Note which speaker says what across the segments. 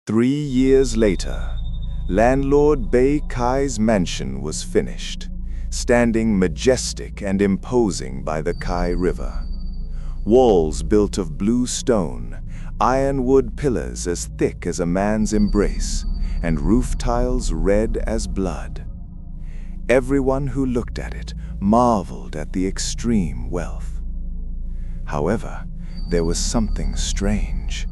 Speaker 1: 3 years later, Landlord Bay Ky's mansion was finished, standing majestic and imposing by the Ky River. Walls built of blue stone, ironwood pillars as thick as a man's embrace, and roof tiles red as blood. Everyone who looked at it marveled at the extreme wealth. However, there was something strange.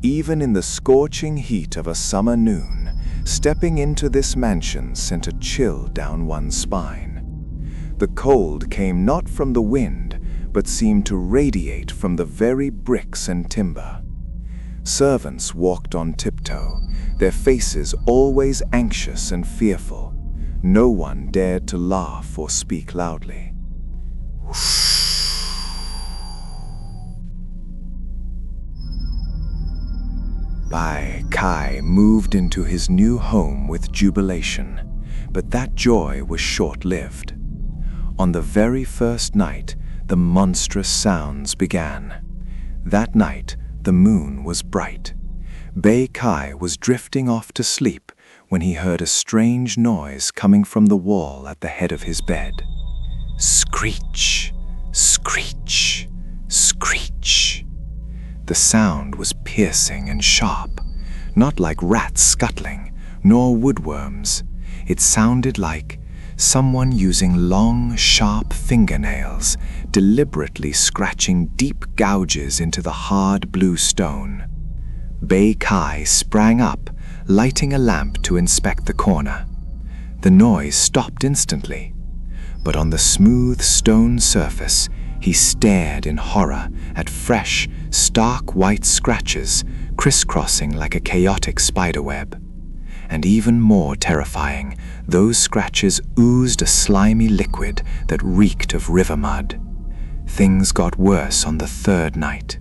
Speaker 1: Even in the scorching heat of a summer noon, stepping into this mansion sent a chill down one's spine. The cold came not from the wind, but seemed to radiate from the very bricks and timber. Servants walked on tiptoe, their faces always anxious and fearful. No one dared to laugh or speak loudly. Bay Ky moved into his new home with jubilation, but that joy was short-lived. On the very first night, the monstrous sounds began. That night, the moon was bright. Bay Ky was drifting off to sleep when he heard a strange noise coming from the wall at the head of his bed. Screech, screech, screech. The sound was piercing and sharp, not like rats scuttling, nor woodworms. It sounded like someone using long, sharp fingernails, deliberately scratching deep gouges into the hard blue stone. Bay Ky sprang up, lighting a lamp to inspect the corner. The noise stopped instantly, but on the smooth stone surface, he stared in horror at fresh, stark white scratches crisscrossing like a chaotic spiderweb. And even more terrifying, those scratches oozed a slimy liquid that reeked of river mud. Things got worse on the third night.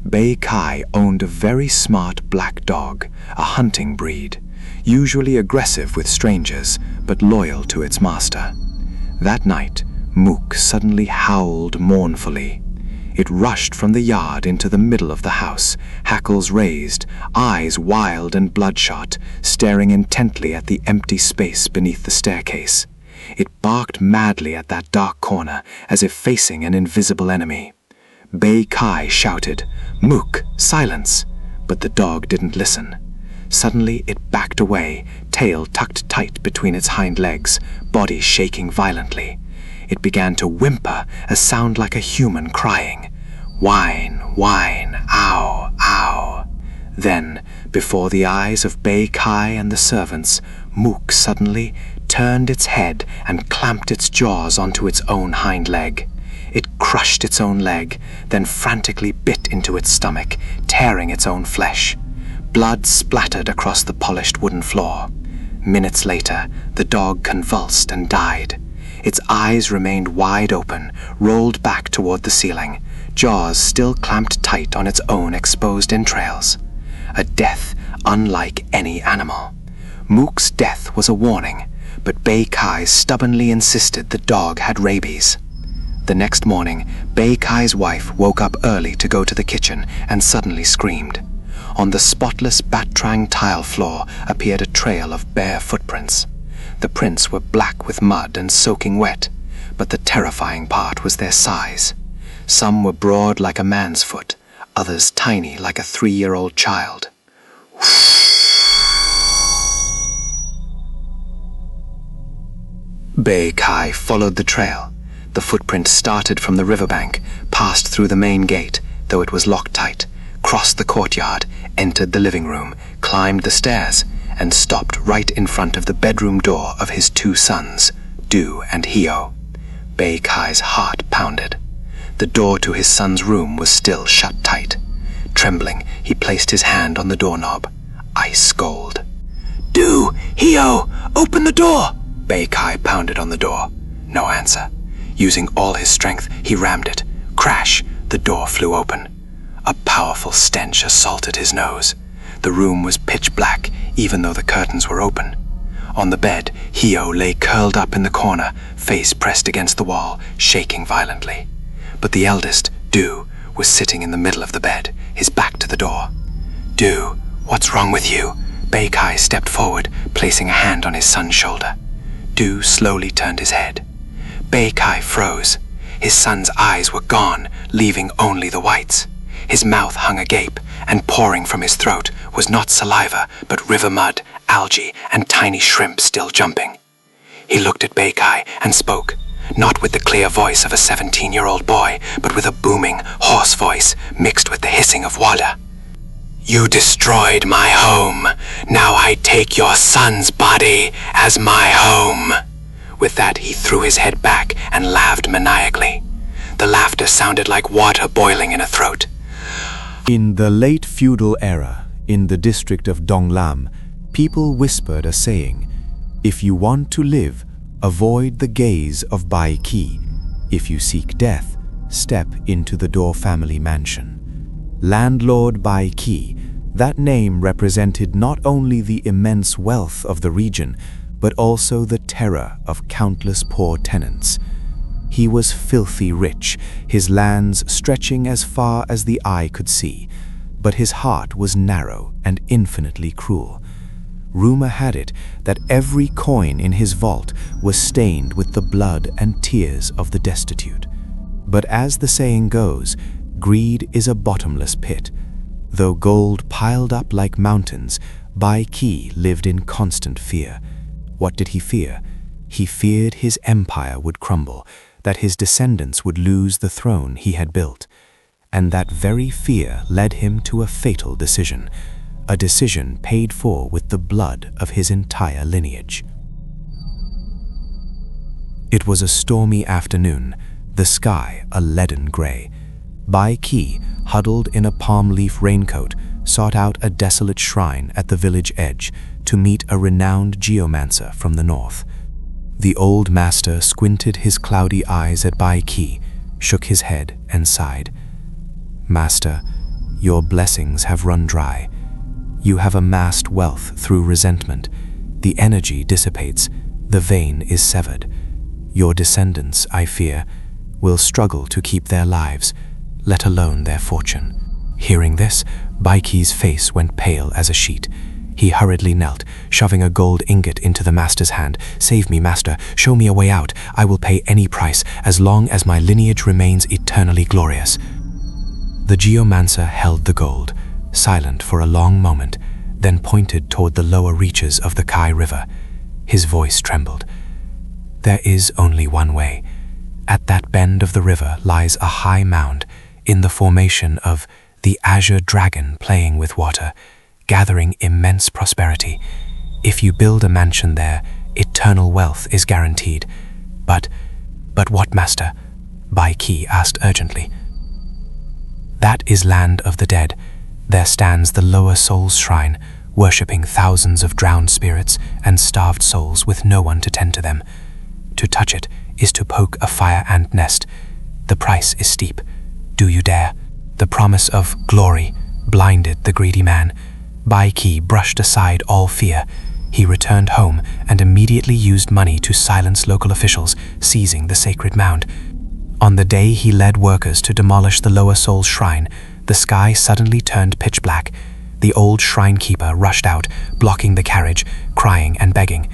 Speaker 1: Bay Ky owned a very smart black dog, a hunting breed, usually aggressive with strangers, but loyal to its master. That night, Mook suddenly howled mournfully. It rushed from the yard into the middle of the house, hackles raised, eyes wild and bloodshot, staring intently at the empty space beneath the staircase. It barked madly at that dark corner, as if facing an invisible enemy. Bay Ky shouted, "Mook, silence!" But the dog didn't listen. Suddenly it backed away, tail tucked tight between its hind legs, body shaking violently. It began to whimper, a sound like a human crying. Whine, whine, ow, ow. Then, before the eyes of Bay Ky and the servants, Mook suddenly turned its head and clamped its jaws onto its own hind leg. It crushed its own leg, then frantically bit into its stomach, tearing its own flesh. Blood splattered across the polished wooden floor. Minutes later, the dog convulsed and died. Its eyes remained wide open, rolled back toward the ceiling, jaws still clamped tight on its own exposed entrails. A death unlike any animal. Mook's death was a warning, but Bay Ky stubbornly insisted the dog had rabies. The next morning, Bay Ky's wife woke up early to go to the kitchen and suddenly screamed. On the spotless Batrang tile floor appeared a trail of bare footprints. The prints were black with mud and soaking wet, but the terrifying part was their size. Some were broad like a man's foot, others tiny like a 3-year-old child. Bay Ky followed the trail. The footprint started from the riverbank, passed through the main gate, though it was locked tight, crossed the courtyard, entered the living room, climbed the stairs, and stopped right in front of the bedroom door of his 2 sons, Du and Hio. Bay Ky's heart pounded. The door to his son's room was still shut tight. Trembling, he placed his hand on the doorknob. Ice cold. "Du! Hio! Open the door!" Bay Ky pounded on the door. No answer. Using all his strength, he rammed it. Crash! The door flew open. A powerful stench assaulted his nose. The room was pitch black, even though the curtains were open. On the bed, Hio lay curled up in the corner, face pressed against the wall, shaking violently. But the eldest, Du, was sitting in the middle of the bed, his back to the door. "Du, "What's wrong with you?" Bay Ky stepped forward, placing a hand on his son's shoulder. Du slowly turned his head. Bay Ky froze. His son's eyes were gone, leaving only the whites. His mouth hung agape, and pouring from his throat was not saliva, but river mud, algae, and tiny shrimp still jumping. He looked at Bay Ky and spoke, not with the clear voice of a 17-year-old boy, but with a booming, hoarse voice mixed with the hissing of water. "You destroyed my home. Now I take your son's body as my home." With that, he threw his head back and laughed maniacally. The laughter sounded like water boiling in a throat.
Speaker 2: In the late feudal era, in the district of Donglam, people whispered a saying, "If you want to live, avoid the gaze of Bay Ky. If you seek death, step into the Dor family mansion." Landlord Bay Ky, that name represented not only the immense wealth of the region, but also the terror of countless poor tenants. He was filthy rich, his lands stretching as far as the eye could see, but his heart was narrow and infinitely cruel. Rumor had it that every coin in his vault was stained with the blood and tears of the destitute. But as the saying goes, greed is a bottomless pit. Though gold piled up like mountains, Bay Ky lived in constant fear. What did he fear? He feared his empire would crumble, that his descendants would lose the throne he had built. And that very fear led him to a fatal decision, a decision paid for with the blood of his entire lineage. It was a stormy afternoon, the sky a leaden gray. Bay Ky, huddled in a palm leaf raincoat, sought out a desolate shrine at the village edge to meet a renowned geomancer from the north. The old master squinted his cloudy eyes at Bay Ky, shook his head and sighed. "Master, your blessings have run dry. You have amassed wealth through resentment. The energy dissipates, the vein is severed. Your descendants, I fear, will struggle to keep their lives, let alone their fortune." Hearing this, Bay Ky's face went pale as a sheet. He hurriedly knelt, shoving a gold ingot into the master's hand. "Save me, master. Show me a way out. I will pay any price, as long as my lineage remains eternally glorious." The geomancer held the gold, silent for a long moment, then pointed toward the lower reaches of the Ky River. His voice trembled. "There is only one way. At that bend of the river lies a high mound, in the formation of the azure dragon playing with water, gathering immense prosperity. If you build a mansion there, eternal wealth is guaranteed." But what, master?" Bay Ky asked urgently. "That is land of the dead. There stands the lower soul's shrine, worshipping thousands of drowned spirits and starved souls with no one to tend to them. To touch it is to poke a fire ant nest. The price is steep. Do you dare?" The promise of glory blinded the greedy man. Bay Ky brushed aside all fear. He returned home and immediately used money to silence local officials, seizing the sacred mound. On the day he led workers to demolish the lower soul's shrine, the sky suddenly turned pitch black. The old shrine keeper rushed out, blocking the carriage, crying and begging.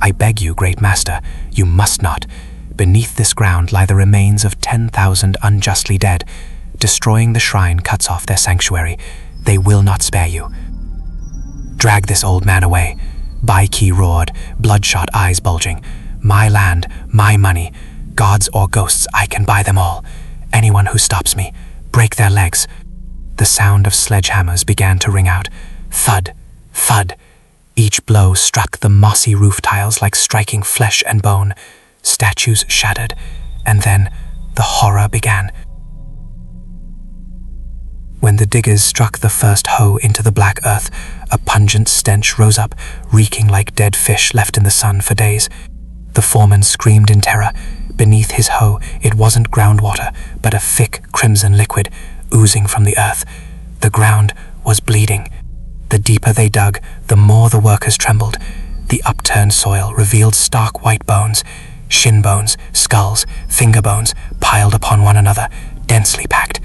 Speaker 2: "I beg you, great master, you must not. Beneath this ground lie the remains of 10,000 unjustly dead. Destroying the shrine cuts off their sanctuary. They will not spare you." "Drag this old man away," Bay Ky roared, bloodshot eyes bulging. "My land, my money. Gods or ghosts, I can buy them all. Anyone who stops me, break their legs." The sound of sledgehammers began to ring out. Thud, thud. Each blow struck the mossy roof tiles like striking flesh and bone. Statues shattered, and then the horror began. When the diggers struck the first hoe into the black earth, a pungent stench rose up, reeking like dead fish left in the sun for days. The foreman screamed in terror. Beneath his hoe, it wasn't groundwater, but a thick crimson liquid oozing from the earth. The ground was bleeding. The deeper they dug, the more the workers trembled. The upturned soil revealed stark white bones, shin bones, skulls, finger bones, piled upon one another, densely packed.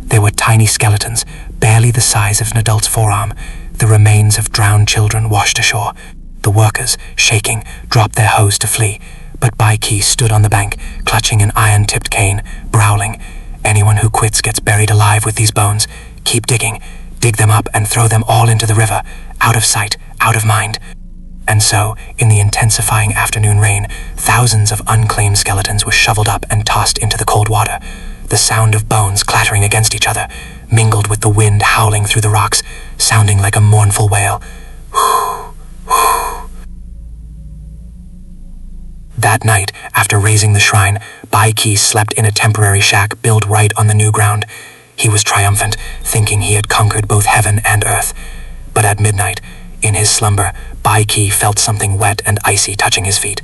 Speaker 2: They were tiny skeletons, barely the size of an adult's forearm, the remains of drowned children washed ashore. The workers, shaking, dropped their hoes to flee, but Ky Ky stood on the bank, clutching an iron-tipped cane, growling, "Anyone who quits gets buried alive with these bones. Keep digging. Dig them up and throw them all into the river, out of sight, out of mind." And so, in the intensifying afternoon rain, thousands of unclaimed skeletons were shoveled up and tossed into the cold water. The sound of bones clattering against each other mingled with the wind howling through the rocks, sounding like a mournful wail. That night, after raising the shrine, Ky Ky slept in a temporary shack built right on the new ground. He was triumphant, thinking he had conquered both heaven and earth. But at midnight, in his slumber, Ky Ky felt something wet and icy touching his feet.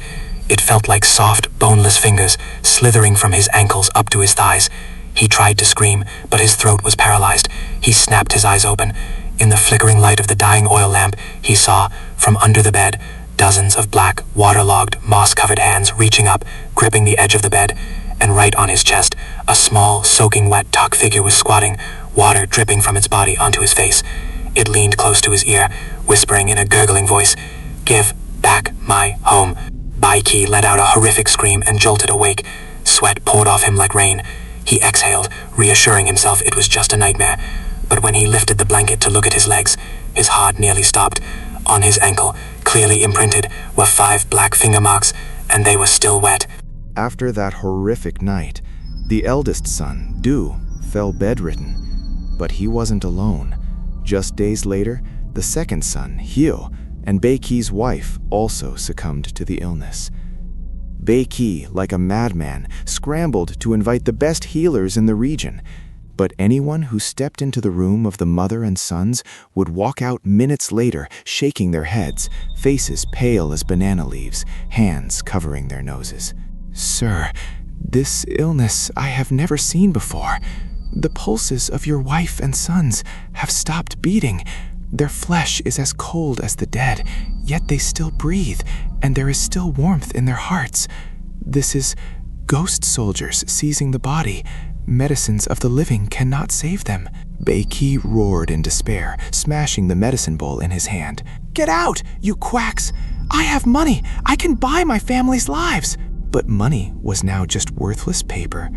Speaker 2: It felt like soft, boneless fingers slithering from his ankles up to his thighs. He tried to scream, but his throat was paralyzed. He snapped his eyes open. In the flickering light of the dying oil lamp, he saw, from under the bed, dozens of black, waterlogged, moss-covered hands reaching up, gripping the edge of the bed, and right on his chest, a small, soaking wet tuck figure was squatting, water dripping from its body onto his face. It leaned close to his ear, whispering in a gurgling voice, "Give back my home." Ky Ky let out a horrific scream and jolted awake. Sweat poured off him like rain. He exhaled, reassuring himself it was just a nightmare. But when he lifted the blanket to look at his legs, his heart nearly stopped. On his ankle, clearly imprinted, were 5 black finger marks, and they were still wet.
Speaker 1: After that horrific night, the eldest son, Du, fell bedridden. But he wasn't alone. Just days later, the second son, Hyo, and Bay Ky's wife also succumbed to the illness. Bay Ky, like a madman, scrambled to invite the best healers in the region. But anyone who stepped into the room of the mother and sons would walk out minutes later, shaking their heads, faces pale as banana leaves, hands covering their noses. "Sir, this illness I have never seen before. The pulses of your wife and sons have stopped beating. Their flesh is as cold as the dead, yet they still breathe, and there is still warmth in their hearts. This is ghost soldiers seizing the body. Medicines of the living cannot save them." Bay Ky roared in despair, smashing the medicine bowl in his hand. "Get out, you quacks! I have money! I can buy my family's lives!" But money was now just worthless paper.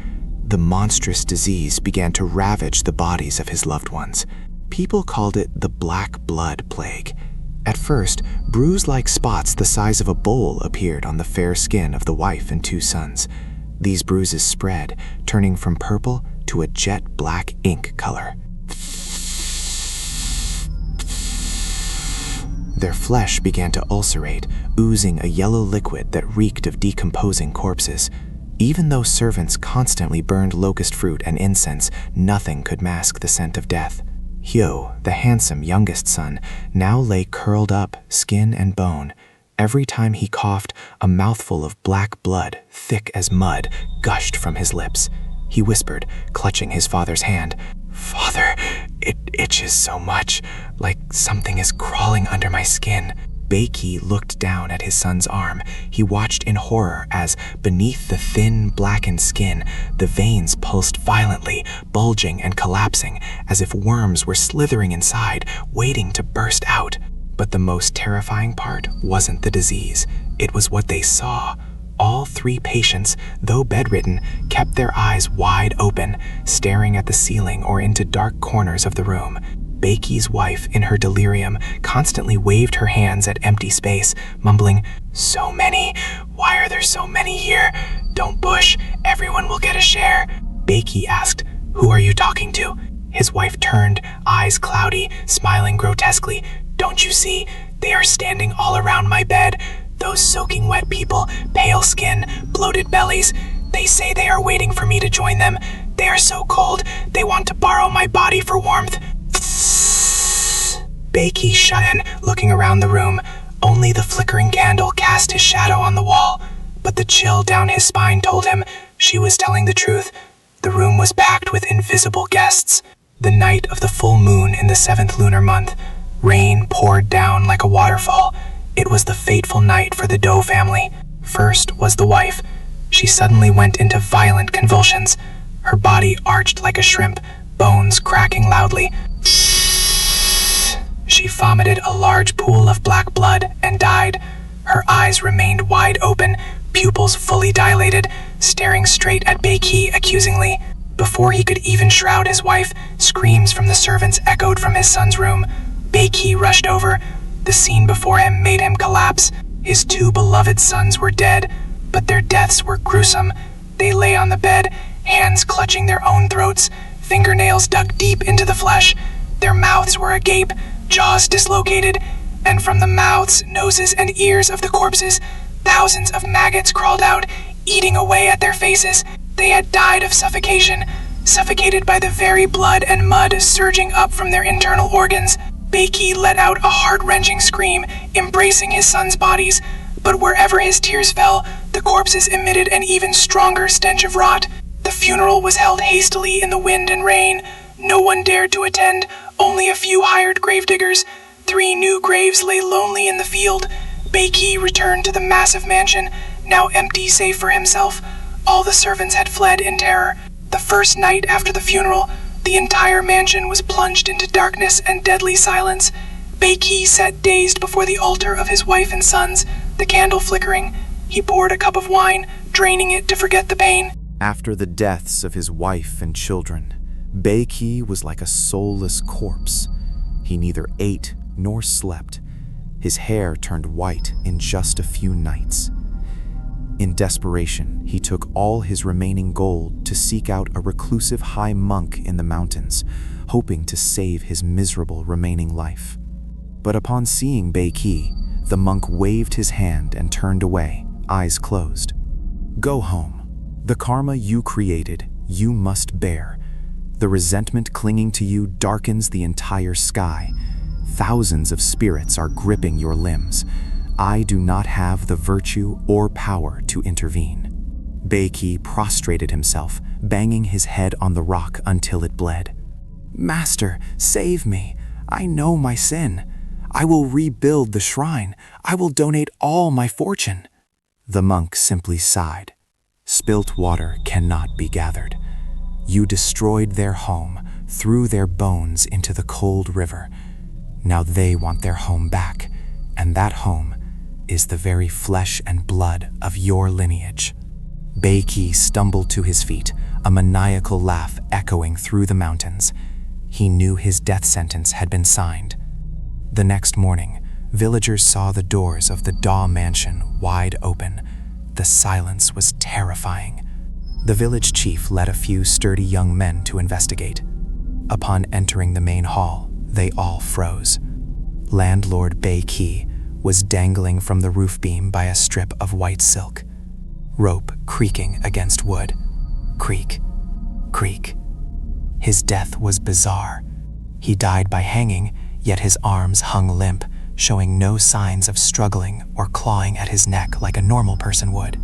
Speaker 1: The monstrous disease began to ravage the bodies of his loved ones. People called it the Black Blood Plague. At first, bruise-like spots the size of a bowl appeared on the fair skin of the wife and 2 sons. These bruises spread, turning from purple to a jet black ink color. Their flesh began to ulcerate, oozing a yellow liquid that reeked of decomposing corpses. Even though servants constantly burned locust fruit and incense, nothing could mask the scent of death. Hyo, the handsome youngest son, now lay curled up, skin and bone. Every time he coughed, a mouthful of black blood, thick as mud, gushed from his lips. He whispered, clutching his father's hand, "Father, it itches so much, like something is crawling under my skin." Bay Ky looked down at his son's arm. He watched in horror as, beneath the thin, blackened skin, the veins pulsed violently, bulging and collapsing, as if worms were slithering inside, waiting to burst out. But the most terrifying part wasn't the disease. It was what they saw. All 3 patients, though bedridden, kept their eyes wide open, staring at the ceiling or into dark corners of the room. Bay Ky's wife, in her delirium, constantly waved her hands at empty space, mumbling, "So many. Why are there so many here? Don't push. Everyone will get a share." Bay Ky asked, "Who are you talking to?" His wife turned, eyes cloudy, smiling grotesquely. "Don't you see? They are standing all around my bed. Those soaking wet people, pale skin, bloated bellies. They say they are waiting for me to join them. They are so cold, they want to borrow my body for warmth." Bay Ky shut in, looking around the room. Only the flickering candle cast his shadow on the wall. But the chill down his spine told him she was telling the truth. The room was packed with invisible guests. The night of the full moon in the 7th lunar month, rain poured down like a waterfall. It was the fateful night for the Doe family. First was the wife. She suddenly went into violent convulsions. Her body arched like a shrimp, bones cracking loudly. She
Speaker 2: she vomited a large pool of black blood and died. Her eyes remained wide open, pupils fully dilated, staring straight at Bay Ky accusingly. Before he could even shroud his wife, screams from the servants echoed from his son's room. Bay Ky rushed over. The scene before him made him collapse. His two beloved sons were dead, but their deaths were gruesome. They lay on the bed, hands clutching their own throats, fingernails dug deep into the flesh. Their mouths were agape, jaws dislocated, and from the mouths, noses, and ears of the corpses, thousands of maggots crawled out, eating away at their faces. They had died of suffocation, suffocated by the very blood and mud surging up from their internal organs. Bay Ky let out a heart-wrenching scream, embracing his sons' bodies, but wherever his tears fell, the corpses emitted an even stronger stench of rot. The funeral was held hastily in the wind and rain. No one dared to attend, only a few hired gravediggers. 3 new graves lay lonely in the field. Bay Ky returned to the massive mansion, now empty save for himself. All the servants had fled in terror. The first night after the funeral, the entire mansion was plunged into darkness and deadly silence. Bay Ky sat dazed before the altar of his wife and sons, the candle flickering. He poured a cup of wine, draining it to forget the pain.
Speaker 3: After the deaths of his wife and children, Bay Ky was like a soulless corpse. He neither ate nor slept. His hair turned white in just a few nights. In desperation, he took all his remaining gold to seek out a reclusive high monk in the mountains, hoping to save his miserable remaining life. But upon seeing Bay Ky, the monk waved his hand and turned away, eyes closed. "Go home. The karma you created, you must bear. The resentment clinging to you darkens the entire sky. Thousands of spirits are gripping your limbs. I do not have the virtue or power to intervene." Bay Ky prostrated himself, banging his head on the rock until it bled. "Master, save me. I know my sin. I will rebuild the shrine. I will donate all my fortune." The monk simply sighed. "Spilt water cannot be gathered. You destroyed their home, threw their bones into the cold river. Now they want their home back, and that home is the very flesh and blood of your lineage." Bay Ky stumbled to his feet, a maniacal laugh echoing through the mountains. He knew his death sentence had been signed. The next morning, villagers saw the doors of the Daw mansion wide open. The silence was terrifying. The village chief led a few sturdy young men to investigate. Upon entering the main hall, they all froze. Landlord Bay Ky was dangling from the roof beam by a strip of white silk, rope creaking against wood. Creak, creak. His death was bizarre. He died by hanging, yet his arms hung limp, showing no signs of struggling or clawing at his neck like a normal person would.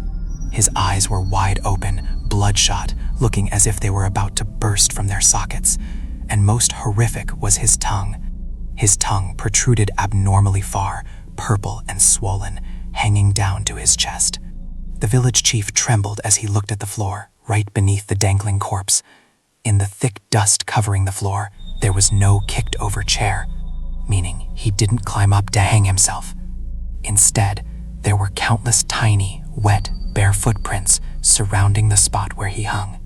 Speaker 3: His eyes were wide open, bloodshot, looking as if they were about to burst from their sockets. And most horrific was his tongue. His tongue protruded abnormally far, purple and swollen, hanging down to his chest. The village chief trembled as he looked at the floor, right beneath the dangling corpse. In the thick dust covering the floor, there was no kicked-over chair, meaning he didn't climb up to hang himself. Instead, there were countless tiny, wet, bare footprints surrounding the spot where he hung.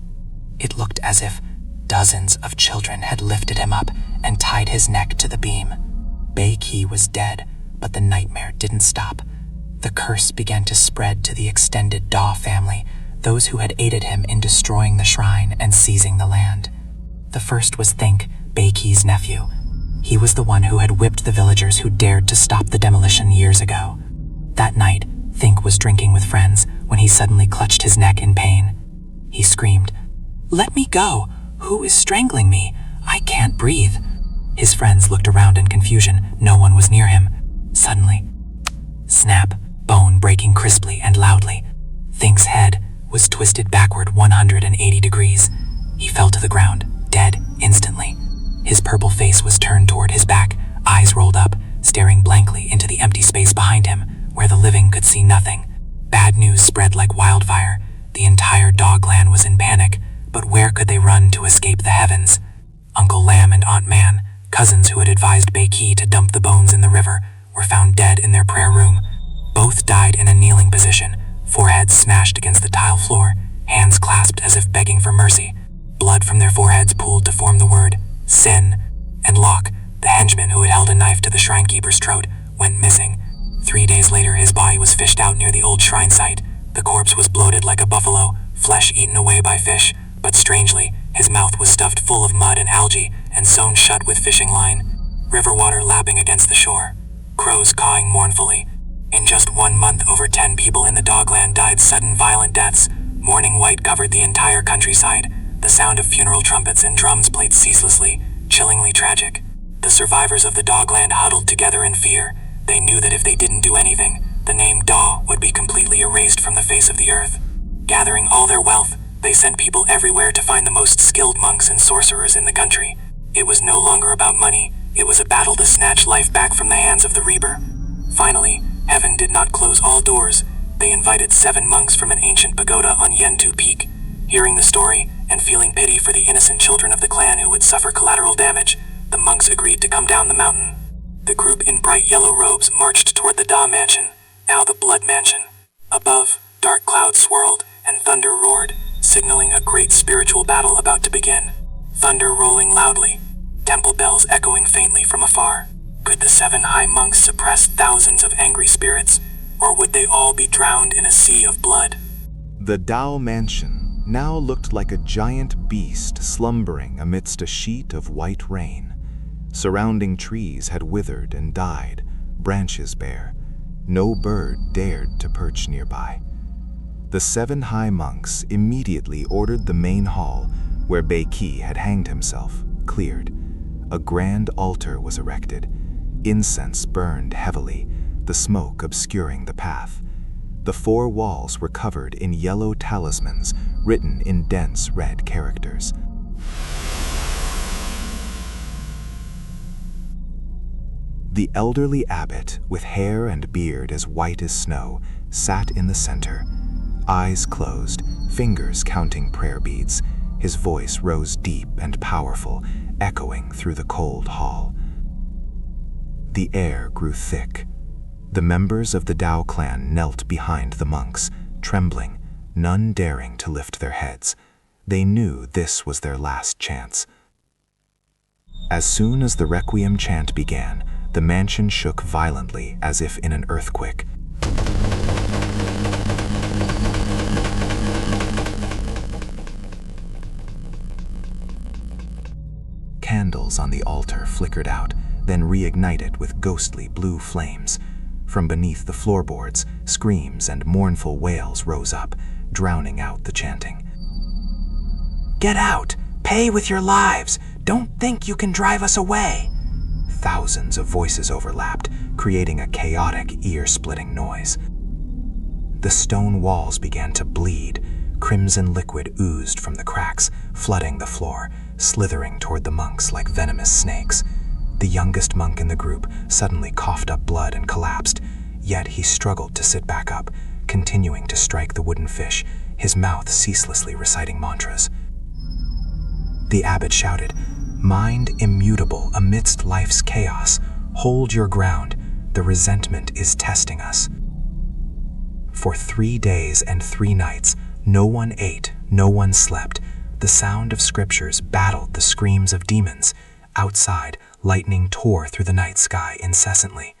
Speaker 3: It looked as if dozens of children had lifted him up and tied his neck to the beam. Bay Ky was dead, but the nightmare didn't stop. The curse began to spread to the extended Daw family, those who had aided him in destroying the shrine and seizing the land. The first was Think, Bay Ky's nephew. He was the one who had whipped the villagers who dared to stop the demolition years ago. That night, Think was drinking with friends when he suddenly clutched his neck in pain. He screamed, "Let me go! Who is strangling me? I can't breathe." His friends looked around in confusion. No one was near him. Suddenly, snap, bone breaking crisply and loudly. Think's head was twisted backward 180 degrees. He fell to the ground, dead instantly. His purple face was turned toward his back, eyes rolled up, staring blankly into the empty space behind him, where the living could see nothing. Bad news spread like wildfire. The entire Daw clan was in panic, but where could they run to escape the heavens? Uncle Lamb and Aunt Man
Speaker 2: cousins who had advised Bay Ky to dump the bones in the river, were found dead in their prayer room. Both died in a kneeling position, foreheads smashed against the tile floor, hands clasped as if begging for mercy. Blood from their foreheads pooled to form the word sin, and Locke, the henchman who had held a knife to the shrinekeeper's throat, went missing. 3 days later, his body was fished out near the old shrine site. The corpse was bloated like a buffalo, flesh eaten away by fish, but strangely, his mouth was stuffed full of mud and algae and sewn shut with fishing line. River water lapping against the shore. Crows cawing mournfully. In just 1 month, over 10 people in the Dogland died sudden violent deaths. Mourning white covered the entire countryside. The sound of funeral trumpets and drums played ceaselessly, chillingly tragic. The survivors of the Dogland huddled together in fear. They knew that if they didn't do anything, the name Daw would be completely erased from the face of the earth. Gathering all their wealth, they sent people everywhere to find the most skilled monks and sorcerers in the country. It was no longer about money. It was a battle to snatch life back from the hands of the Reaper. Finally, heaven did not close all doors. They invited 7 monks from an ancient pagoda on Yentu Peak. Hearing the story, and feeling pity for the innocent children of the clan who would suffer collateral damage, the monks agreed to come down the mountain. The group in bright yellow robes marched toward the Da Mansion, now the Blood Mansion. Above, dark clouds swirled, and thunder roared, signaling a great spiritual battle about to begin. Thunder rolling loudly, temple bells echoing faintly from afar. Could the 7 high monks suppress thousands of angry spirits, or would they all be drowned in a sea of blood?
Speaker 3: The Dao Mansion now looked like a giant beast slumbering amidst a sheet of white rain. Surrounding trees had withered and died, branches bare. No bird dared to perch nearby. The 7 high monks immediately ordered the main hall, where Bay Ky had hanged himself, cleared. A grand altar was erected. Incense burned heavily, the smoke obscuring the path. The 4 walls were covered in yellow talismans written in dense red characters. The elderly abbot, with hair and beard as white as snow, sat in the center, eyes closed, fingers counting prayer beads. His voice rose deep and powerful, echoing through the cold hall. The air grew thick. The members of the Dao clan knelt behind the monks, trembling, none daring to lift their heads. They knew this was their last chance. As soon as the requiem chant began, the mansion shook violently as if in an earthquake. Candles on the altar flickered out, then reignited with ghostly blue flames. From beneath the floorboards, screams and mournful wails rose up, drowning out the chanting. "Get out! Pay with your lives! Don't think you can drive us away!" Thousands of voices overlapped, creating a chaotic, ear-splitting noise. The stone walls began to bleed. Crimson liquid oozed from the cracks, flooding the floor, slithering toward the monks like venomous snakes. The youngest monk in the group suddenly coughed up blood and collapsed, yet he struggled to sit back up, continuing to strike the wooden fish, his mouth ceaselessly reciting mantras. The abbot shouted, "Mind immutable amidst life's chaos, hold your ground, the resentment is testing us." For 3 days and 3 nights, no one ate, no one slept. The sound of scriptures battled the screams of demons. Outside, lightning tore through the night sky incessantly.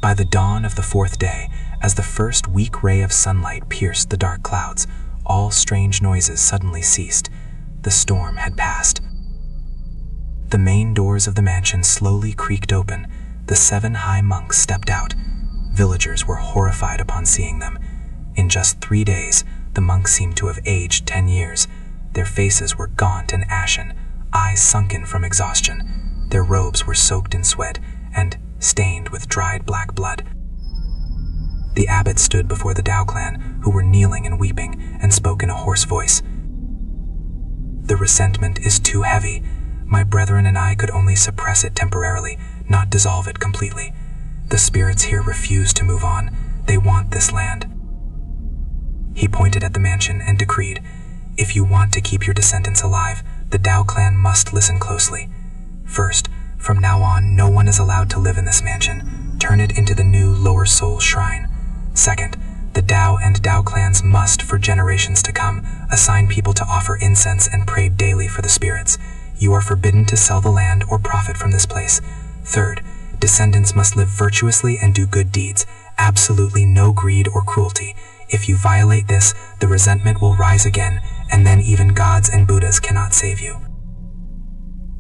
Speaker 3: By the dawn of the 4th day, as the first weak ray of sunlight pierced the dark clouds, all strange noises suddenly ceased. The storm had passed. The main doors of the mansion slowly creaked open. The 7 high monks stepped out. Villagers were horrified upon seeing them. In just 3 days, the monks seemed to have aged 10 years. Their faces were gaunt and ashen, eyes sunken from exhaustion. Their robes were soaked in sweat and stained with dried black blood. The abbot stood before the Dao clan, who were kneeling and weeping, and spoke in a hoarse voice. "The resentment is too heavy. My brethren and I could only suppress it temporarily, not dissolve it completely. The spirits here refuse to move on. They want this land." He pointed at the mansion and decreed, "If you want to keep your descendants alive, the Dao clan must listen closely.
Speaker 2: First, from now on, no one is allowed to live in this mansion. Turn it into the new Lower Soul Shrine. Second, the Dao and Dao clans must, for generations to come, assign people to offer incense and pray daily for the spirits. You are forbidden to sell the land or profit from this place. Third, descendants must live virtuously and do good deeds. Absolutely no greed or cruelty. If you violate this, the resentment will rise again, and then even gods and Buddhas cannot save you.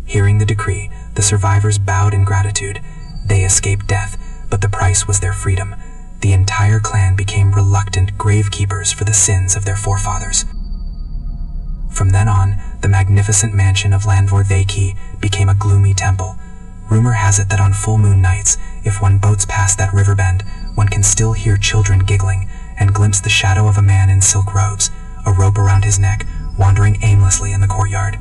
Speaker 2: Hearing the decree, the survivors bowed in gratitude. They escaped death, but the price was their freedom. The entire clan became reluctant gravekeepers for the sins of their forefathers. From then on, the magnificent mansion of Landlord Bay Ky became a gloomy temple. Rumor has it that on full moon nights, if one boats past that river bend, one can still hear children giggling and glimpse the shadow of a man in silk robes, a rope around his neck, wandering aimlessly in the courtyard.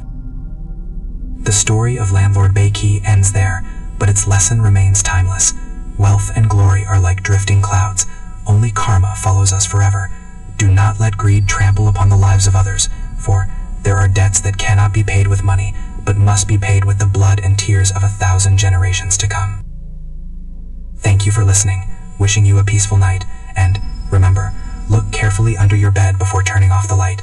Speaker 2: The story of Landlord Bay Ky ends there, but its lesson remains timeless. Wealth and glory are like drifting clouds. Only karma follows us forever. Do not let greed trample upon the lives of others, for there are debts that cannot be paid with money, but must be paid with the blood and tears of 1,000 generations to come. Thank you for listening, wishing you a peaceful night, and remember, look carefully under your bed before turning off the light.